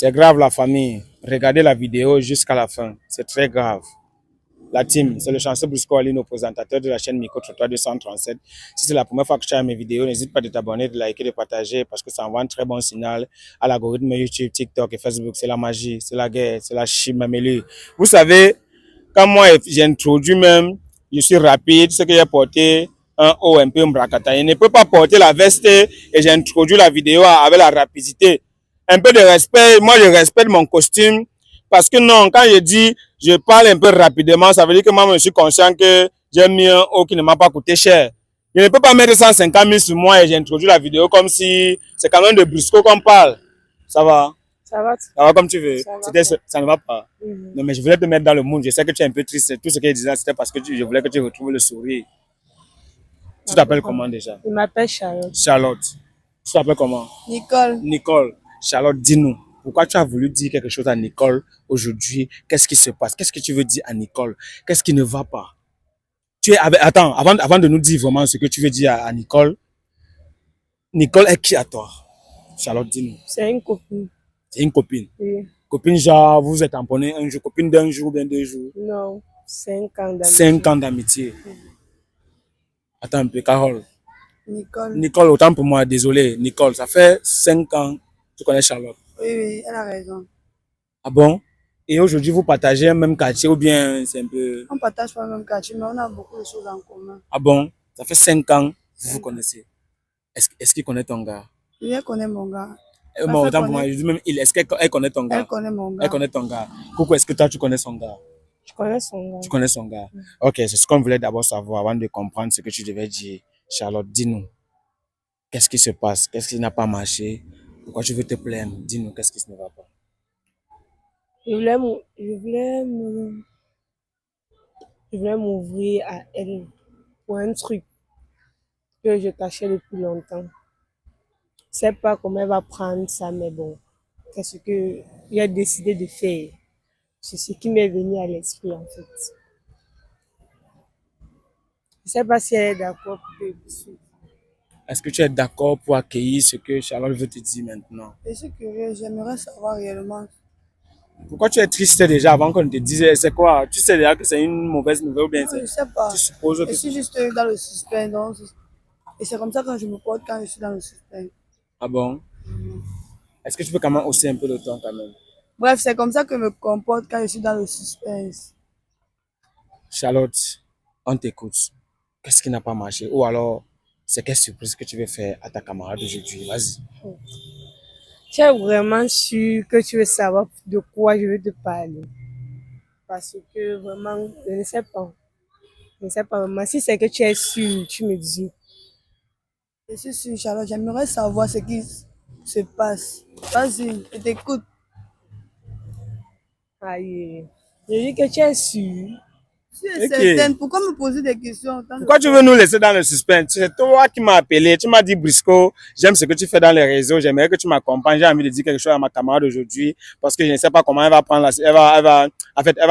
C'est grave la famille. Regardez la vidéo jusqu'à la fin. C'est très grave. La team, c'est le chanceux Brusco Alino, présentateur de la chaîne Micro Trottoir 237. Si c'est la première fois que tu as mes vidéos, n'hésite pas de t'abonner, de liker, de partager parce que ça envoie un très bon signal à l'algorithme YouTube, TikTok et Facebook. C'est la magie, c'est la guerre, c'est la chimamélée. Vous savez, quand moi j'ai introduit même, je suis rapide, ce que j'ai porté, un haut un peu mbracata. Il ne peut pas porter la veste et j'ai introduit la vidéo avec la rapidité. Un peu de respect, moi je respecte mon costume parce que non, quand je dis je parle un peu rapidement, ça veut dire que moi je suis conscient que j'ai mis un haut qui ne m'a pas coûté cher. Je ne peux pas mettre 150 000 sur moi et j'ai introduit la vidéo comme si c'est quand même de Brusco qu'on parle. Ça va? Ça va? Ça va comme tu veux. Ça ne va pas. Mhm. Non, mais je voulais te mettre dans le mood. Je sais que tu es un peu triste. Tout ce que je disais, c'était parce que je voulais que tu retrouves le sourire. Tu t'appelles comment déjà? Il m'appelle Charlotte. Charlotte. Tu t'appelles comment? Nicole. Nicole. Charlotte, dis-nous. Pourquoi tu as voulu dire quelque chose à Nicole aujourd'hui? Qu'est-ce qui se passe? Qu'est-ce que tu veux dire à Nicole? Qu'est-ce qui ne va pas? Attends, avant de nous dire vraiment ce que tu veux dire à Nicole, Nicole est qui à toi? Charlotte, dis-nous. C'est une copine. C'est une copine. Oui. Copine, genre, vous êtes tamponné un jour, copine d'un jour ou bien 2 jours? Non, 5 ans d'amitié. 5 ans d'amitié. Attends un peu, Carole. Nicole. Nicole, autant pour moi, désolé. Nicole, ça fait 5 ans que tu connais Charlotte. Oui, elle a raison. Ah bon? Et aujourd'hui, vous partagez un même quartier ou bien c'est un peu... On partage pas le même quartier, mais on a beaucoup de choses en commun. Ah bon? Ça fait 5 ans que vous vous connaissez. Est-ce qu'il connaît ton gars? Oui, elle connaît mon gars. Bon, autant pour moi, je dis même, est-ce qu'elle connaît ton gars? Elle connaît mon gars. Elle connaît ton gars. Coucou, est-ce que toi, tu connais son gars? Je connais son gars. Tu connais son gars? Ok, c'est ce qu'on voulait d'abord savoir avant de comprendre ce que tu devais dire. Charlotte, dis-nous. Qu'est-ce qui se passe? Qu'est-ce qui n'a pas marché? Pourquoi tu veux te plaindre? Dis-nous, qu'est-ce qui ne va pas? Je voulais m'ouvrir à elle pour un truc que je cachais depuis longtemps. Je sais pas comment elle va prendre ça, mais bon, c'est ce que j'ai décidé de faire. C'est ce qui m'est venu à l'esprit, en fait. Je sais pas si elle est d'accord pour que je suive. Est-ce que tu es d'accord pour accueillir ce que Charlotte veut te dire maintenant? Je suis curieux, j'aimerais savoir réellement. Pourquoi tu es triste déjà avant qu'on te dise c'est quoi? Tu sais déjà que c'est une mauvaise nouvelle ou bien Non, je sais pas. tu supposes Je que... suis juste dans le suspense. Donc, et c'est comme ça que je me porte quand je suis dans le suspense. Ah bon? Est-ce que tu peux quand même hausser un peu le temps quand même? Bref, c'est comme ça que je me comporte quand je suis dans le suspense. Charlotte, on t'écoute. Qu'est-ce qui n'a pas marché? Ou alors, c'est quelle surprise que tu veux faire à ta camarade aujourd'hui? Vas-y. Tu es vraiment sûr que tu veux savoir de quoi je veux te parler? Parce que vraiment, je ne sais pas. Je ne sais pas vraiment. Si c'est que tu es sûr, tu me dis. Je suis sûre, Charlotte, j'aimerais savoir ce qui se passe. Vas-y, je t'écoute. Aïe. Je dis que tu es sûr. Tu es certaine. Pourquoi me poser des questions? Pourquoi tu veux nous laisser dans le suspense? C'est toi qui m'as appelé. Tu m'as dit, Brisco, j'aime ce que tu fais dans les réseaux. J'aimerais que tu m'accompagnes. J'ai envie de dire quelque chose à ma camarade aujourd'hui parce que je ne sais pas comment elle va prendre elle va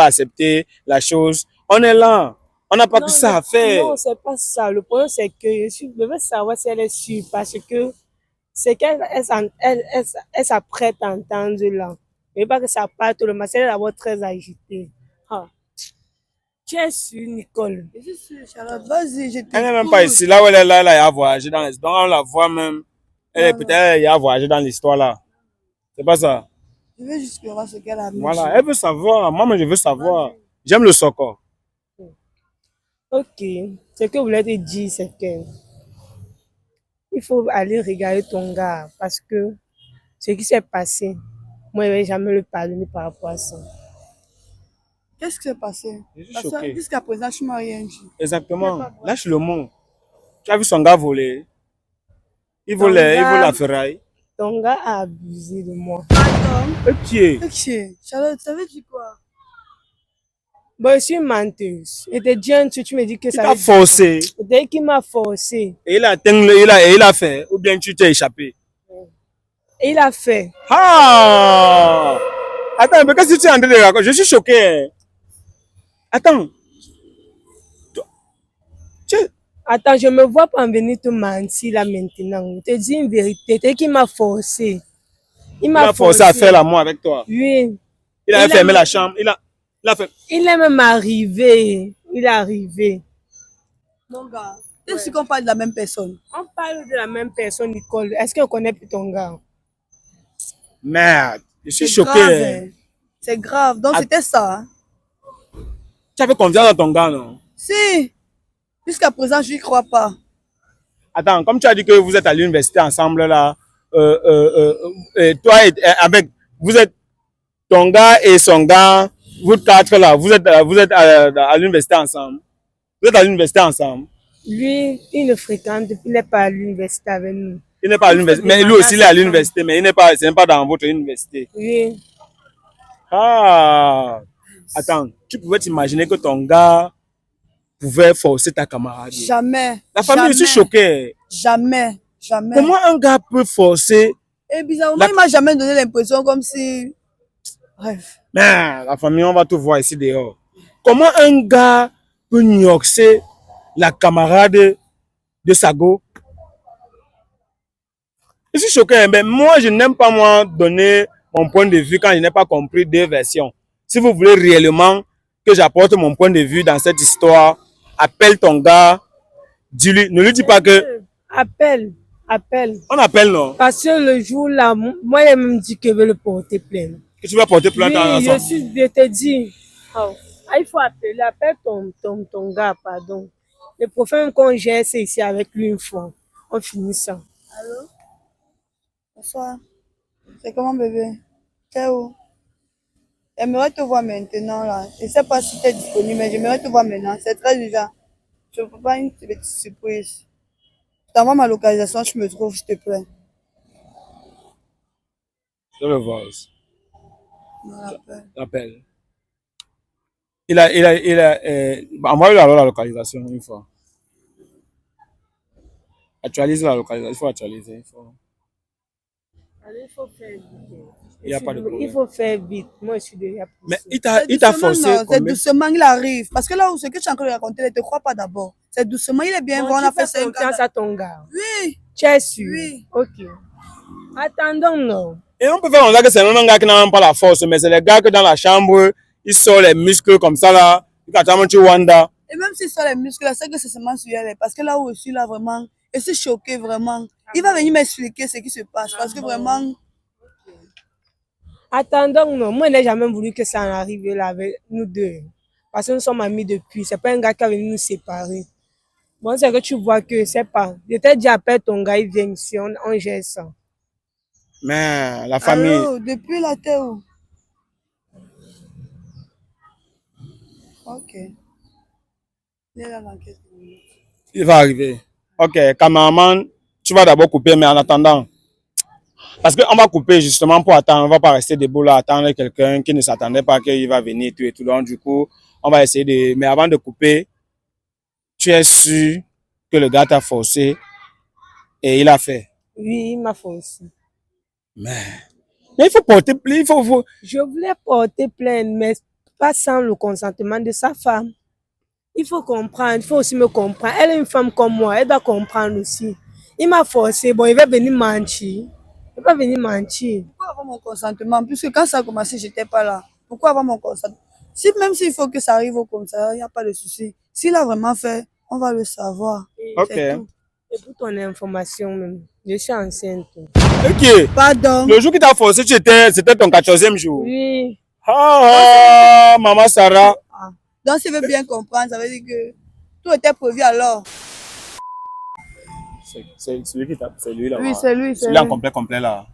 accepter la chose. On est là. On n'a pas que ça à faire. Non, c'est pas ça. Le problème, c'est que je veux savoir si elle est sûre parce que c'est elle s'apprête à entendre là. Je veux pas que ça parte tout le match. Elle est d'abord très agitée. Ah. Tu es sûre, Nicole? Je suis sûre, Charlotte. Vas-y, je t'écoute. Elle n'est même pas ici. Là où elle est là, elle a voyagé dans les... Donc on la voit même. Elle est peut-être a voyagé dans l'histoire là. C'est pas ça. Je veux juste voir ce qu'elle a mis. Voilà, elle veut savoir. Moi, je veux savoir. J'aime le soccer. Ok. Ce que je voulais te dire, c'est que il faut aller regarder ton gars parce que ce qui s'est passé, moi, je ne vais jamais le pardonner par rapport à ça. Qu'est-ce qui s'est passé? Je suis Parce que choqué. jusqu'à présent, tu ne m'as rien dit. Exactement. Lâche le mot. Tu as vu son gars voler. Il vole la ferraille. Ton gars a abusé de moi. Ok. Charlotte, ça veut dire quoi? Bon, je suis menteuse. Et te dis un truc, tu me dis que ça Il veut t'a dire forcé. quoi? Dès qu'il m'a forcé. Et il a fait. Ou bien tu t'es échappé. Et il a fait. Ah! Attends, mais qu'est-ce que tu es en train de raconter? Je suis choqué. Attends. Attends, je me vois pas en venir te mentir là maintenant. Je te dis une vérité. Dès qu'il m'a forcé. Il m'a forcé à faire l'amour avec toi. Oui. Il a fermé la chambre. Il a fait. Il est même arrivé. Il est arrivé. Mon gars, est-ce qu'on parle de la même personne? On parle de la même personne, Nicole. Est-ce qu'on connaît plus ton gars? Merde, je suis C'est choqué. grave, hein. C'est grave. Donc c'était ça. Hein. Tu avais confiance dans ton gars, non? Si. Jusqu'à présent, je n'y crois pas. Attends, comme tu as dit que vous êtes à l'université ensemble là, toi avec, vous êtes ton gars et son gars, vous quatre là, vous êtes à l'université ensemble. Vous êtes à l'université ensemble. Lui, il ne fréquente, il n'est pas à l'université avec nous. Il n'est pas à l'université, mais lui aussi il est à l'université, mais il n'est pas, c'est même pas dans votre université. Oui. Ah, attends, tu pouvais t'imaginer que ton gars pouvait forcer ta camarade? Jamais. La famille, je suis choquée. Jamais. Jamais. Comment un gars peut forcer? Et bizarrement, il m'a jamais donné l'impression comme si... Bref. Mais la famille, on va tout voir ici dehors. Comment un gars peut gnoxer la camarade de Sago? Je suis choqué, mais moi, je n'aime pas moi donner mon point de vue quand je n'ai pas compris deux versions. Si vous voulez réellement que j'apporte mon point de vue dans cette histoire, appelle ton gars, dis-lui, ne lui dis pas que... Appelle. On appelle, non? Parce que le jour là, moi, il a même dit que je vais le porter plainte. Que tu vas porter plainte Oui, ensemble? je te dis. Oh. Ah, il faut appeler. Appelle ton gars, pardon. Le prochain qu'on gère, c'est ici avec lui une fois. On finit ça. Allô? Bonsoir. C'est comment, bébé? T'es où? J'aimerais te voir maintenant, là. Je ne sais pas si tu es disponible, mais j'aimerais te voir maintenant. C'est très urgent. Je ne peux pas une petite surprise. Je t'envoie ma localisation, je me trouve, s'il te plaît. Je le vois aussi. Je Appelle. Envoie-lui alors la localisation une fois. Actualise la localisation, il faut actualiser. Il faut faire vite. Il n'y a pas de problème. Il faut faire vite. Moi, je suis déjà poussée. Mais il t'a forcé. C'est doucement, il arrive. Parce que là où ce que tu es en train de raconter, il ne te croit pas d'abord. C'est doucement, il est bien Bon, bon, on a fait ça. Confiance à ton gars. Oui. Tu es sûr? Oui. Ok. Attendons, non. Et on peut faire en sorte que c'est un gars qui n'a même pas la force, mais c'est les gars que dans la chambre, ils sortent les muscles comme ça là. Et même si ça les muscles, c'est que c'est seulement sur elle. Parce que là où je suis là vraiment, je suis choquée vraiment. Il va venir m'expliquer ce qui se passe. Parce que vraiment. Attendons, non. Moi, je n'ai jamais voulu que ça en arrive là avec nous deux. Parce que nous sommes amis depuis. C'est pas un gars qui a venu nous séparer. Bon, c'est que tu vois que c'est pas. Je t'ai dit, appelle ton gars, il vient ici, on gère ça. Mais la famille. Alors, depuis la terre où? Ok. Il est là dans quelques minutes. Il va arriver. Ok, cameraman, tu vas d'abord couper, mais en attendant. Parce qu'on va couper justement pour attendre. On va pas rester debout là, attendre quelqu'un qui ne s'attendait pas qu'il va venir et tout et tout. Donc, du coup, on va essayer de. Mais avant de couper, tu es sûr que le gars t'a forcé et il a fait. Oui, il m'a forcé. Mais il faut porter plainte. Je voulais porter plainte, mais pas sans le consentement de sa femme. Il faut comprendre, il faut aussi me comprendre. Elle est une femme comme moi, elle doit comprendre aussi. Il m'a forcé, bon, il va venir mentir. Il va venir mentir. Pourquoi avoir mon consentement? Puisque quand ça a commencé, je n'étais pas là. Pourquoi avoir mon consentement? Si, même s'il faut que ça arrive comme ça, il n'y a pas de souci. S'il a vraiment fait, on va le savoir. Ok. Et pour ton information même, je suis enceinte. Ok. Pardon. Le jour qui t'a forcé, c'était ton 14e jour. Oui. Ah, maman Sarah. Ah. Donc, s'il veut bien comprendre, ça veut dire que tout était prévu alors. C'est celui qui t'a. C'est lui là. Oui, c'est lui. Celui en complet là.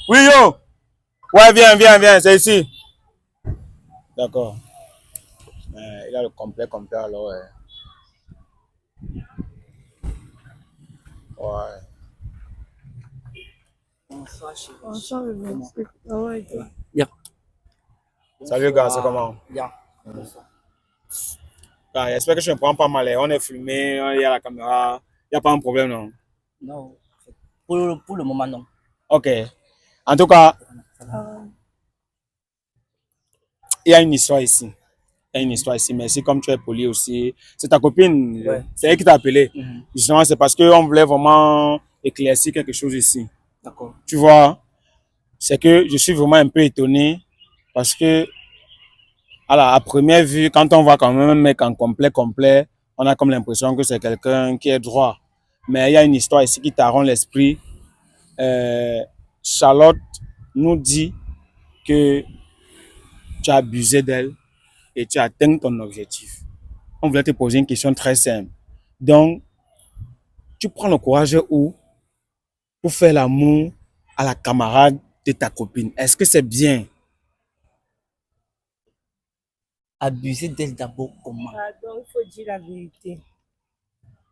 Oui, yo. Ouais, viens, c'est ici. D'accord. Il a le complet alors. Ouais. Ouais. Bonsoir, bébé. Ah ouais, toi. Bien. Salut gars, c'est comment? Bien. Ah, j'espère que je ne prends pas mal. On est filmé, il y a la caméra. Il n'y a pas un problème, non? Non. Pour le moment, non. Ok. En tout cas, il y a une histoire ici. Merci comme tu es poli aussi. C'est ta copine, Ouais. C'est elle qui t'a appelé. Mhm. Justement, c'est parce qu'on voulait vraiment éclaircir quelque chose ici. D'accord. Tu vois, c'est que je suis vraiment un peu étonné parce que à première vue, quand on voit quand même un mec en complet, on a comme l'impression que c'est quelqu'un qui est droit. Mais il y a une histoire ici qui t'arrond l'esprit. Charlotte nous dit que tu as abusé d'elle et tu as atteint ton objectif. On voulait te poser une question très simple. Donc, tu prends le courage où pour faire l'amour à la camarade de ta copine? Est-ce que c'est bien? Abuser d'elle d'abord comment? Pardon, il faut dire la vérité.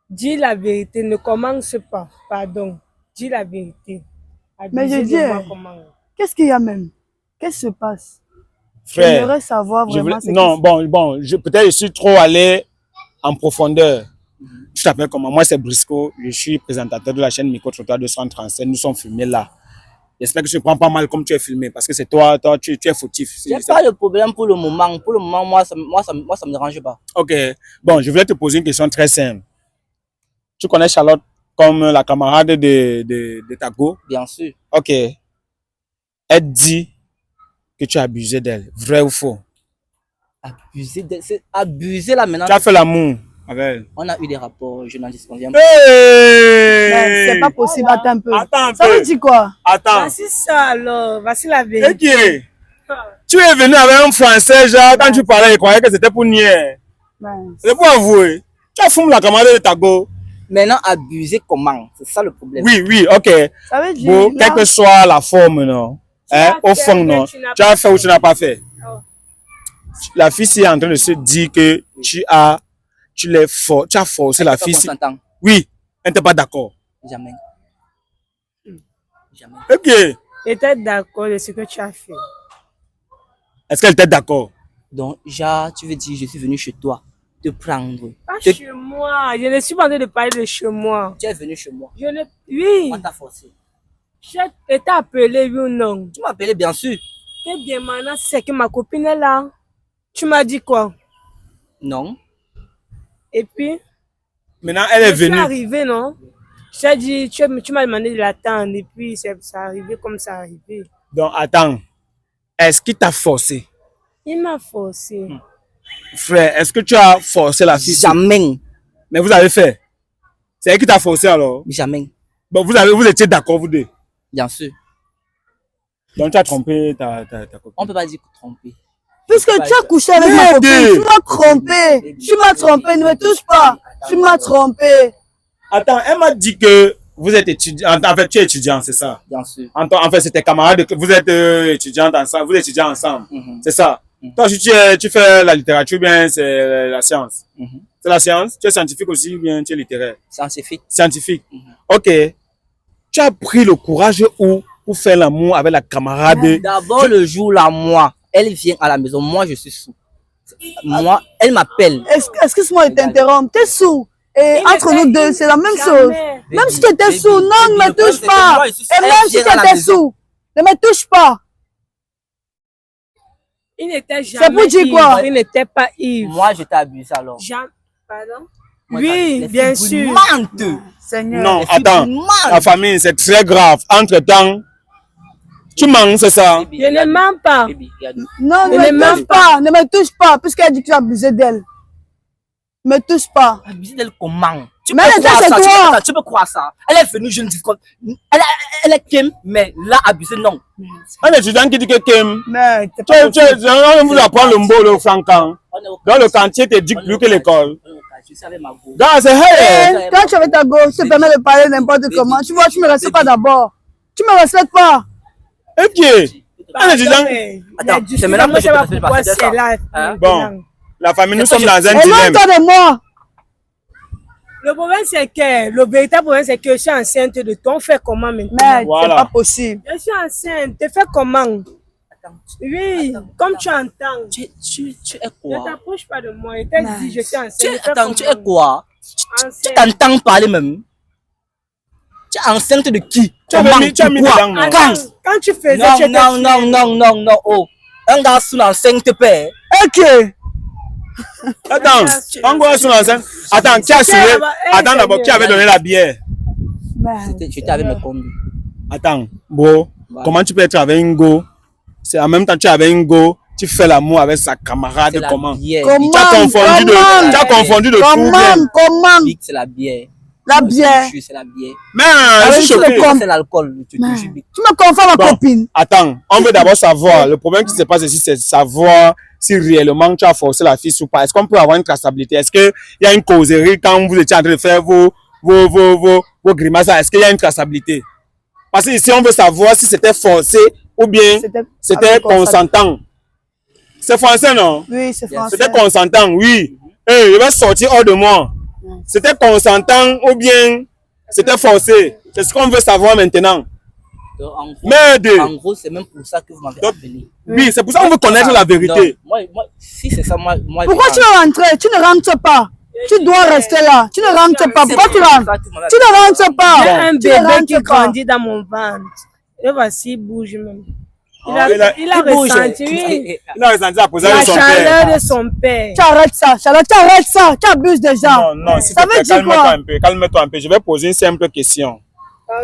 Dis la vérité, ne commence pas. Pardon, dis la vérité. Mais je Abuser dis, de moi comment? qu'est-ce qu'il y a même? Qu'est-ce qui se passe? Frère, J'aimerais savoir vraiment non, bon, peut-être je suis trop allé en profondeur. Tu t'appelles comment? Moi, c'est Brisco. Je suis présentateur de la chaîne Micro Trottoir 237. Nous sommes filmés là. J'espère que tu ne prends pas mal comme tu es filmé parce que c'est toi, tu es fautif. J'ai pas de problème pour le moment. Pour le moment, moi, ça me dérange pas. Ok. Bon, je voulais te poser une question très simple. Tu connais Charlotte comme la camarade de ta go? Bien sûr. Ok. Elle dit que tu as abusé d'elle. Vrai ou faux? Abuser d'elle. C'est abuser là maintenant. Tu as fait l'amour avec elle. On a eu des rapports, je n'en disconviens pas. pas. c'est pas possible, attends un peu. Attends un Ça peu. veut dire quoi? Attends. Voici ça alors, voici la vérité. Ok. Tu es venu avec un français, genre, quand tu parlais, il croyait que c'était pour nier. C'est pour avouer. Tu as fumé la camarade de ta go. Maintenant, abuser comment? C'est ça le problème. Oui, ok. Ça veut dire, Bon, là, quelle que soit la forme, non. Hein, au fait, fond, mais non. tu n'as Tu as pas fait ou tu n'as pas fait. Oh. La fille est en train de se dire que tu as forcé la fille. Oui, elle n'était pas d'accord. Jamais. Jamais. Ok. J'étais d'accord de ce que tu as fait. Est-ce qu'elle était d'accord? Donc, genre, tu veux dire, je suis venu chez toi te prendre. Pas chez moi. Je ne suis pas en train de parler de chez moi. Tu es venu chez moi. Oui. On t'a forcé. J'ai été appelé, oui ou non? Tu m'as appelé, bien sûr. T'es demandant si c'est que ma copine est là. Tu m'as dit quoi? Non. Et puis? Maintenant, elle est Je suis venue. arrivé, non? J'ai dit, tu m'as demandé de l'attendre. Et puis, ça arrivé comme ça arrivé. Donc, attends. Est-ce qu'il t'a forcé? Il m'a forcé. Frère, est-ce que tu as forcé la fille? Jamais. Mais vous avez fait. C'est elle qui t'a forcé alors? Jamais. Bon, vous étiez d'accord, vous deux? Bien sûr. Donc, tu as trompé ta copine. On peut pas dire tromper. puisque tu as couché avec ma copine, tu m'as trompé. Tu m'as trompé, ne me touche pas. Tu m'as trompé. Attends, elle m'a dit que vous êtes étudiant. En fait, tu es étudiant, c'est ça? Bien sûr. En fait, c'était camarade. Vous êtes étudiants ensemble. Vous étudiez ensemble. C'est ça? Mhm. Toi, si tu fais la littérature, bien, c'est la science. C'est la science? Tu es scientifique aussi ou bien tu es littéraire? Scientifique. Scientifique. Ok. Tu as pris le courage où pour faire l'amour avec la camarade? D'abord, le jour là, moi, elle vient à la maison. Moi, je suis sous. Moi, elle m'appelle. Excuse-moi de t'interrompre. T'es sourd. Et entre nous deux, c'est la même chose. Même si tu étais sourd, non, ne me touche pas. Et même si tu étais sourd, ne me touche pas. Il n'était jamais C'est pour dire ivre. quoi? Il n'était pas ivre. Moi, je t'ai abusé alors. Pardon? Moi, Oui, les bien filles sûr. mentent. Seigneur. Non, Les filles attends. mentent. La famille, c'est très grave. Entre-temps, tu mens, c'est ça? Je ne mens pas. Baby, regarde. Non, ne Ne me me touche pas. Ne me touche pas. Puisqu'elle dit que tu as abusé d'elle. Ne me touche pas. Abusé d'elle comment? Tu Mais peux elle, croire c'est ça, toi. tu peux croire ça. Elle est venue, je ne dis quoi. Elle est Kim, mais là, abusé, non. Un étudiant qui dit que Kim, Mais c'est tu pas possible. on vous apprend le mot, le francan. On est au Dans le quartier, tu dis plus que l'école. Je suis avec ma go. Gars, c'est hey! Eh, quand tu avais ta gauche, tu te permets de parler n'importe comment. Tu vois, tu me respectes pas d'abord. Tu me respectes pas. Et puis, un étudiant, Attends, c'est maintenant que je te respecte pas, pourquoi c'est c'est ça. là. Hein? bon, la famille, nous sommes dans un dilemme. Éloigne-toi de moi. Le problème, c'est que, le véritable problème, c'est que je suis enceinte de toi. On fait comment maintenant? Mais Voilà. c'est pas possible. Je suis enceinte. Tu fais comment? Attends, Oui, comme tu entends. tu es Ne quoi? t'approche pas de moi. Je t'ai dit, je suis enceinte. Attends, tu es quoi? Tu Enceinte. t'entends parler même? Tu es enceinte de qui? Tu as mis Quoi? dedans, non? Attends, quand tu faisais, tu étais Non, oh. Un gars sous l'enceinte père. Ok. Attends, en gros, sur l'enceinte. Attends, qui a signé? Attends d'abord, qui avait donné la bière? Mais J'étais avec mes combis. Attends, bro, Comment tu peux être avec une go? C'est en même temps tu es avec une go, tu fais l'amour avec sa camarade. C'est la Comment? bière. Comment? Tu as confondu de tout. Bien. Comment? Big, c'est la bière. La bière. C'est la bière. Mais Avec je suis tout le choqué. com- C'est l'alcool. Tu touches Big. Tu me confonds ma Bon. copine. Attends, on veut d'abord savoir. Le problème qui se passe ici, c'est de savoir si réellement tu as forcé la fille ou pas. Est-ce qu'on peut avoir une traçabilité? Est-ce qu'il y a une causerie quand vous étiez en train de faire vos grimaces? Est-ce qu'il y a une traçabilité? Parce que ici, on veut savoir si c'était forcé ou bien c'était avec consentant. C'est français, non? Oui, c'est français. C'était consentant, oui. Je vais sortir hors de moi. C'était consentant ou bien c'était forcé? C'est ce qu'on veut savoir maintenant. Donc, en gros, Merde! en gros, c'est même pour ça que vous m'avez appelé. Oui, c'est pour ça qu'on veut connaître la vérité. Non, moi, si c'est ça, moi. Pourquoi tu veux rentrer? Tu ne rentres pas. Tu dois rester là. Tu ne rentres pas. Pourquoi tu rentres? Tu ne rentres J'ai pas. un Tu ne bébé rentres qui pas. grandit dans mon ventre. Et voici, il bouge même. Il a il ressenti, oui, Il a ressenti la présence la de son chaleur père. de son père. Tu arrêtes ça. Charlotte, tu arrêtes ça. Tu abuses déjà. Non, non, s'il Ça te veut plaît, dire calme-toi quoi? un peu, calme-toi un peu. Je vais poser une simple question.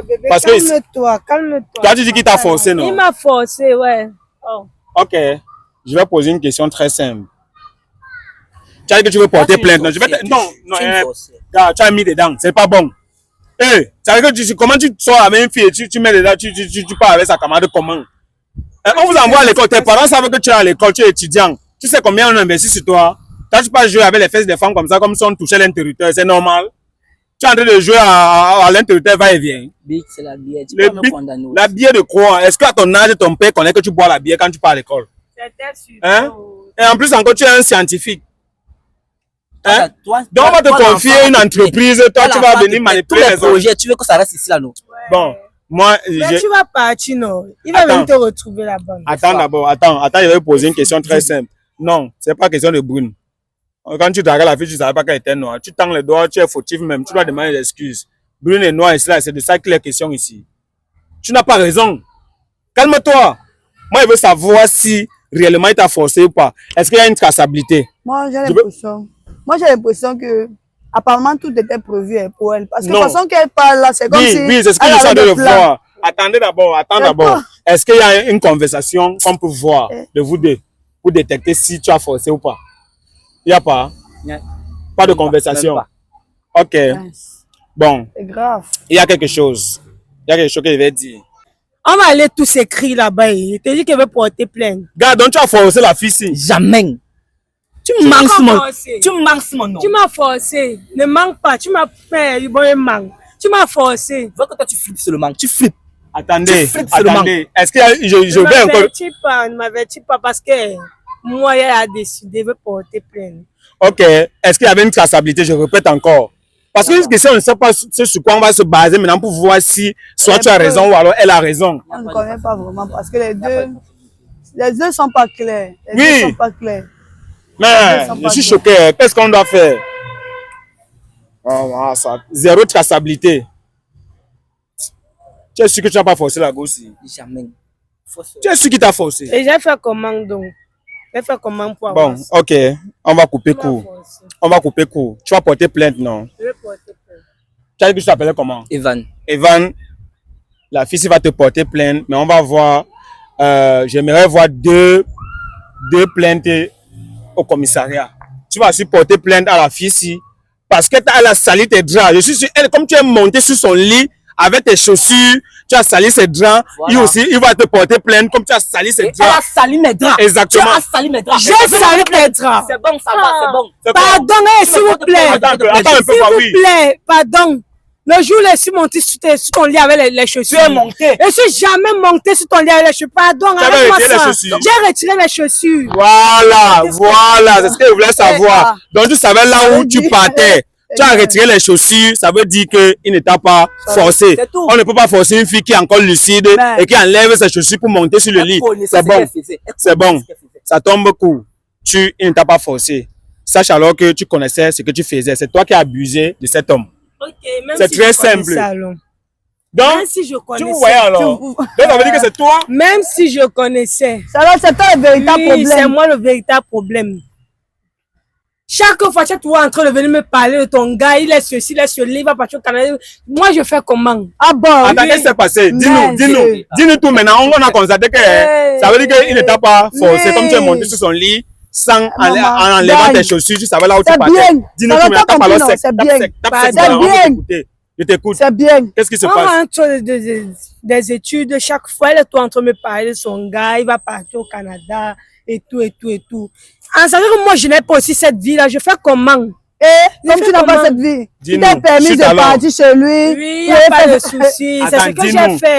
Bébé, Parce que- calme-toi, calme-toi. Toi, tu dis qu'il t'a forcé, Il non? m'a forcé, ouais. Oh. Ok, je vais poser une question très simple. Tu as dit que tu veux porter plainte. Non, je vais te... Non, non, gars, tu as mis dedans, c'est pas bon. Ça veut dire que comment tu sors avec une fille et tu mets dedans, tu pars avec sa camarade comment? On vous envoie à l'école, tes parents savent que tu es à l'école, tu es étudiant. Tu sais combien on investit sur toi. Toi, tu peux jouer avec les fesses des femmes comme ça, comme si on touchait l'intérieur, c'est normal. Tu es en train de jouer à l'intérieur, va et vient. Big, c'est la bière. Tu Le peux me big- condamner. La bière de quoi? Est-ce qu'à ton âge, ton père connaît que tu bois la bière quand tu pars à l'école? C'était super. Hein? Et en plus, encore, tu es un scientifique. Hein? Toi, Donc, on va te toi, confier l'enfant, une entreprise, toi, tu vas venir manipuler tous les les autres. projets. Tu veux que ça reste ici, là, non? Bon, moi, Mais tu vas partir, non? Il va Attends. venir te retrouver là-bas. attends d'abord, attends, je vais poser une question très simple. Non, c'est pas question de brune. Quand tu dragues la fille, tu ne savais pas qu'elle était noire. Tu tends les doigts, tu es fautif même, tu dois demander des excuses. Brune et noire, c'est de ça qu'il est question ici. Tu n'as pas raison. Calme-toi. Moi, je veux savoir si réellement il t'a forcé ou pas. Est-ce qu'il y a une traçabilité? Moi, j'ai Je veux- l'impression. Moi, j'ai l'impression que apparemment tout était prévu pour elle. Parce que Non. la façon qu'elle parle là, c'est comme Oui, si. oui, c'est ce que elle je suis en avait train de des plans. voir. Attendez d'abord, attends C'est d'abord. quoi? Est-ce qu'il y a une conversation qu'on peut voir de vous deux pour détecter si tu as forcé ou pas? Il n'y a pas? Pas de conversation. Ok. Bon, C'est grave. il y a quelque chose. Il y a quelque chose que je vais dire. On va aller tous écrire là-bas. Il te dit qu'il veut porter plainte. Gars, donc tu as forcé la fille ici. Jamais. Tu manques m'as mon. forcé. Tu manques mon nom. Tu m'as forcé. Ne manque pas. Tu m'as fait du bon manque. Tu m'as forcé. Je veux que toi, tu flippes seulement. Tu flippes. Attendez, Tu flippes seulement. attendez. Est-ce qu'il y a, je vais encore. Ne m'avertis pas parce que moi, elle a décidé de porter plainte. Ok. Est-ce qu'il y avait une traçabilité? Je répète encore. Parce que question, on ne sait pas sur quoi on va se baser maintenant pour voir si soit tu as raison ou alors elle a raison. On ne connaît pas vraiment parce que les deux sont pas clairs. Les Oui. deux sont pas clairs. Mais je suis choqué. Qu'est-ce qu'on doit faire? Oh, ça. Zéro traçabilité. Tu es sûr que tu n'as pas forcé la go aussi? Jamais. Tu es sûr qu'il t'a forcé? Et j'ai fait comment donc? J'ai fait comment pour avoir Bon, ça? ok. On va couper Tu m'as court. forcé. On va couper court. Tu vas porter plainte, non? Je vais porter plainte. Tu as dit que tu t'appelais comment? Evan. Evan, la fille va te porter plainte, mais on va voir. J'aimerais voir deux plaintes au commissariat. Tu vas aussi porter plainte à la fille ici parce qu'elle a sali tes draps. Je suis sûr, elle, comme tu es monté sur son lit avec tes chaussures, tu as sali ses draps. Voilà. Il aussi, il va te porter plainte comme tu as sali ses Elle a draps. sali mes draps. Exactement. Tu as sali mes draps. J'ai sali tes draps. C'est bon, ça va, c'est bon. C'est quoi? Pardon, s'il vous plaît. Attends un peu, S'il pas vous oui. plaît, pardon. Le jour où je suis monté sur ton lit avec les chaussures. Tu es monté. Je suis jamais monté sur ton lit avec les chaussures. Pardon, Tu avais arrête-moi retiré les ça. chaussures. J'ai retiré les chaussures. Voilà, c'est ce que je voulais savoir. Donc tu savais là où tu partais. Tu as retiré les chaussures, ça veut dire qu'il ne t'a pas forcé. C'est tout. On ne peut pas forcer une fille qui est encore lucide Mais- et qui enlève ses chaussures pour monter sur le lit. C'est bon, c'est bon. Ça tombe court. Il ne t'a pas forcé. Sache alors que tu connaissais ce que tu faisais. C'est toi qui as abusé de cet homme. Ok, même C'est si très je connaissais simple. alors. Donc, Même si je tu connaissais. vous voyez alors. Donc ça veut dire que c'est toi. Même si je connaissais. Ça va, c'est toi le véritable Oui, c'est problème. moi le véritable problème. Chaque fois, tu es toujours en train de venir me parler de ton gars, il est ceci, il est cela, il va partir au Canada. Moi, je fais comment? Ah bon? Attends, qu'est-ce qui s'est passé? Dis-nous tout maintenant. On a constaté que ça veut dire qu'il n'était pas forcé. Comme tu es monté sur son lit, sans en enlevant tes chaussures, tu savais là où tu partais. Dis-nous tout maintenant. Tape alors sec. Tape sec. Je t'écoute. C'est bien. Qu'est-ce qui se On passe? rentre des études, chaque fois, elle est tout en train de me parler de son gars, il va partir au Canada, et tout. En sachant que moi, je n'ai pas aussi cette vie-là, je fais comment? Comme tu n'as pas cette vie, tu Dis-nous, t'es permis chute de alors. partir chez lui. Oui, il n'y a pas de souci, c'est ce que j'ai fait.